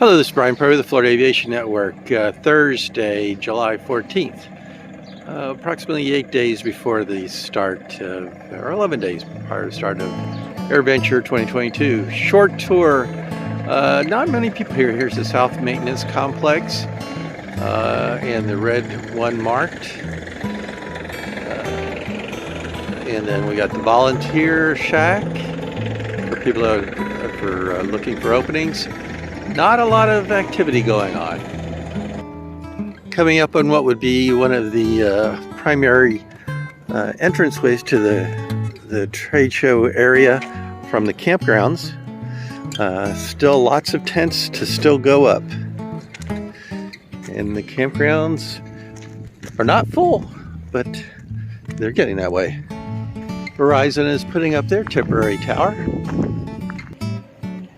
Hello, this is Brian Purdy, the Florida Aviation Network. Thursday, July 14th. Approximately 8 days before the start, or 11 days prior to the start of AirVenture 2022. Short tour. Not many people here. Here's the South Maintenance Complex and the red one marked. And then we got the Volunteer Shack for people that are looking for openings. Not a lot of activity going on. Coming up on what would be one of the primary entranceways to the trade show area from the campgrounds. Still lots of tents to still go up. And the campgrounds are not full, but they're getting that way. Verizon is putting up their temporary tower.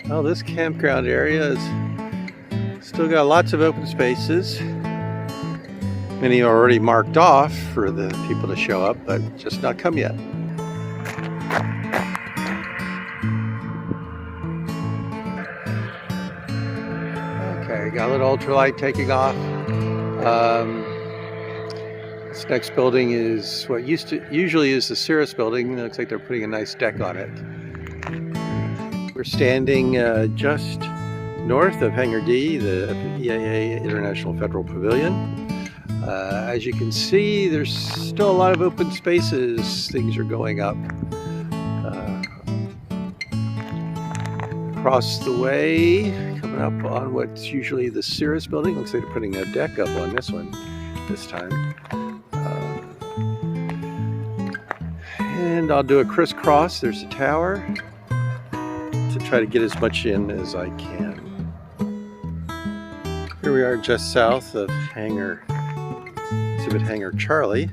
Well, this campground area has still got lots of open spaces. Many are already marked off for the people to show up, but just not come yet. Okay, got a little ultralight taking off. This next building is what usually is the Cirrus building. It looks like they're putting a nice deck on it. We're standing just north of Hangar D, the EAA International Federal Pavilion. As you can see, there's still a lot of open spaces. Things are going up. Across the way, coming up on what's usually the Cirrus building. Looks like they're putting a deck up on this one this time. And I'll do a crisscross. There's a tower to try to get as much in as I can. Here we are just south of Exhibit Hangar Charlie.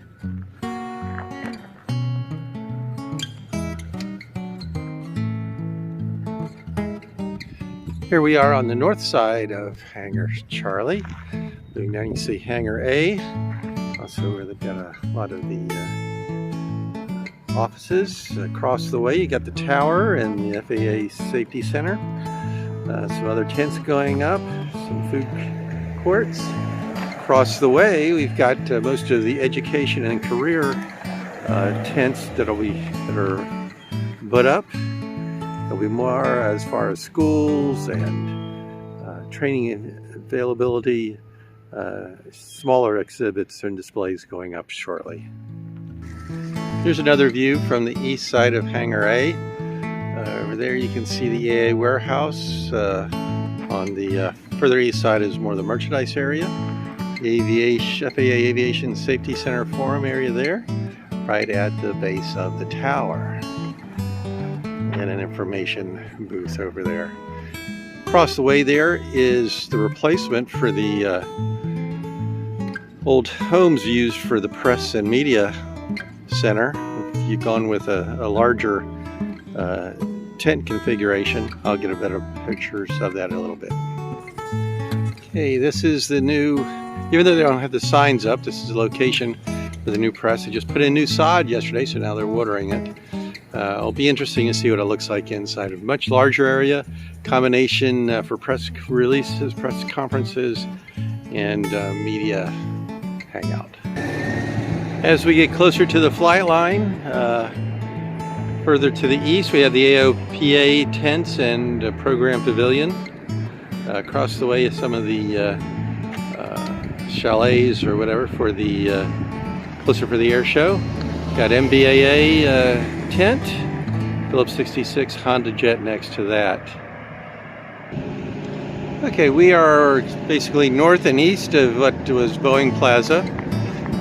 Here we are on the north side of Hangar Charlie. Moving down, you can see Hangar A, also where they've got a lot of the offices. Across the way you got the tower and the FAA Safety Center. Some other tents going up, some food courts. Across the way we've got most of the education and career tents that are put up. There'll be more as far as schools and training availability, smaller exhibits and displays going up shortly. Here's another view from the east side of Hangar A. Over there you can see the EAA warehouse. On the further east side is more the merchandise area. The FAA Aviation Safety Center Forum area there, right at the base of the tower. And an information booth over there. Across the way there is the replacement for the old homes used for the press and media center. If you've gone with a larger tent configuration, I'll get a better pictures of that in a little bit. Okay, this is the new, even though they don't have the signs up, this is the location for the new press. They just put in new sod yesterday, so now they're watering it. It'll be interesting to see what it looks like inside. A much larger area, combination for press releases, press conferences, and media hangout. As we get closer to the flight line, further to the east, we have the AOPA tents and program pavilion. Across the way is some of the chalets or whatever for the closer for the air show. Got MBAA tent, Phillips 66 Honda Jet next to that. Okay, we are basically north and east of what was Boeing Plaza.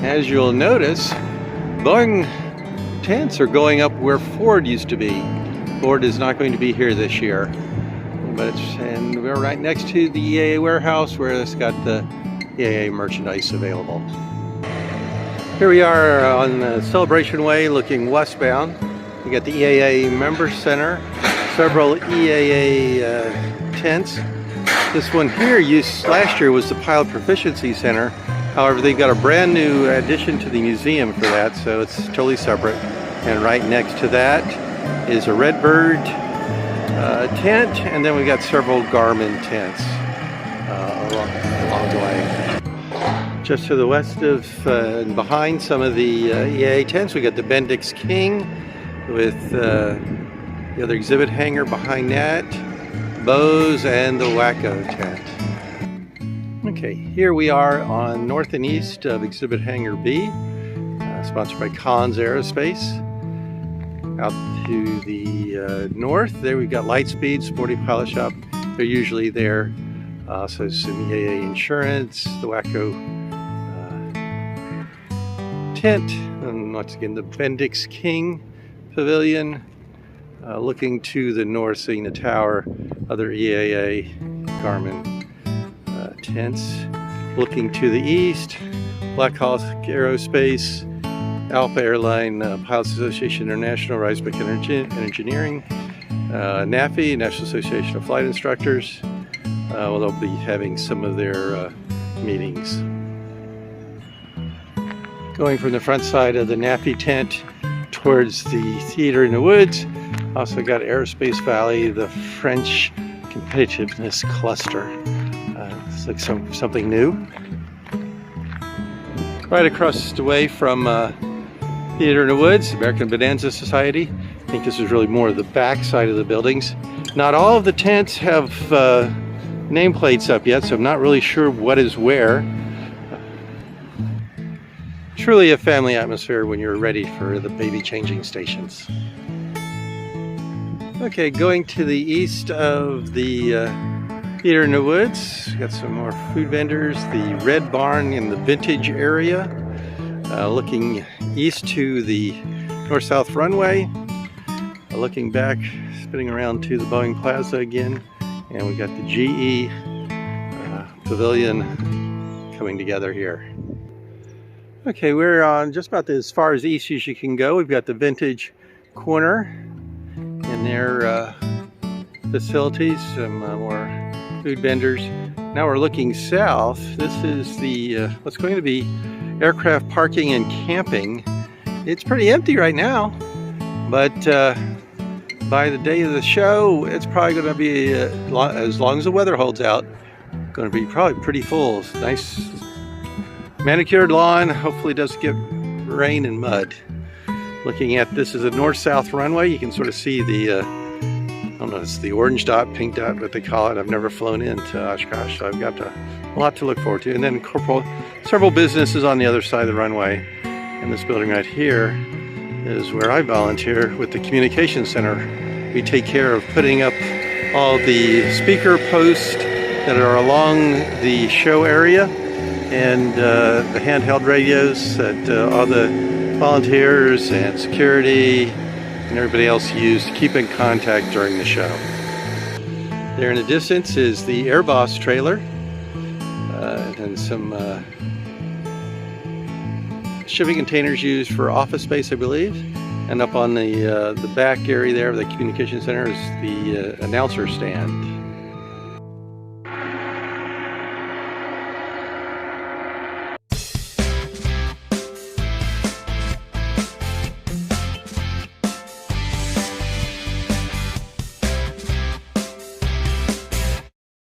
As you'll notice, Boeing tents are going up where Ford used to be. Ford is not going to be here this year, and we're right next to the EAA warehouse where it's got the EAA merchandise available. Here we are on the Celebration Way looking westbound. We got the EAA Member Center, several EAA tents. This one here last year was the Pilot Proficiency Center. However, they've got a brand new addition to the museum for that, so it's totally separate. And right next to that is a Redbird tent, and then we got several Garmin tents. along the way. Just to the west of and behind some of the EAA tents, we got the Bendix King with the other exhibit hangar behind that, Bose, and the Wacko tent. Okay, here we are on north and east of Exhibit Hangar B, sponsored by Collins Aerospace. Out to the north, there we've got Lightspeed, Sporty Pilot Shop. They're usually there. So some EAA insurance, the Wacko tent, and once again the Bendix King Pavilion. Looking to the north, seeing the tower, other EAA Garmin tents. Looking to the east, Black Hawk Aerospace, Alpha Airline, Pilots Association International, Reisbeck Engineering, NAFI, National Association of Flight Instructors. Well, they'll be having some of their meetings. Going from the front side of the NAFI tent towards the Theater in the Woods, also got Aerospace Valley, the French Competitiveness Cluster. It's like something new. Right across the way from Theater in the Woods, American Bonanza Society. I think this is really more of the back side of the buildings. Not all of the tents have nameplates up yet, so I'm not really sure what is where. Truly a family atmosphere when you're ready for the baby changing stations. Okay, going to the east of the Theater in the Woods, got some more food vendors, the Red Barn in the Vintage area. Looking east to the north-south runway. Looking back, spinning around to the Boeing Plaza again, and we got the GE Pavilion coming together here. Okay, we're on just about as far as east as you can go. We've got the Vintage Corner in their facilities, some more food vendors. Now we're looking south. This is the what's going to be aircraft parking and camping. It's pretty empty right now, but by the day of the show, it's probably going to be, as long as the weather holds out, going to be probably pretty full. Nice manicured lawn. Hopefully it doesn't get rain and mud. Looking at this is a north-south runway. You can sort of see the, I don't know, it's the orange dot, pink dot, what they call it. I've never flown into Oshkosh, so I've got a lot to look forward to. And then several businesses on the other side of the runway. And this building right here is where I volunteer with the Communications Center. We take care of putting up all the speaker posts that are along the show area, and the handheld radios that all the volunteers and security and everybody else use to keep in contact during the show. There in the distance is the Airboss trailer and some shipping containers used for office space, I believe. And up on the back area there of the Communication Center is the announcer stand.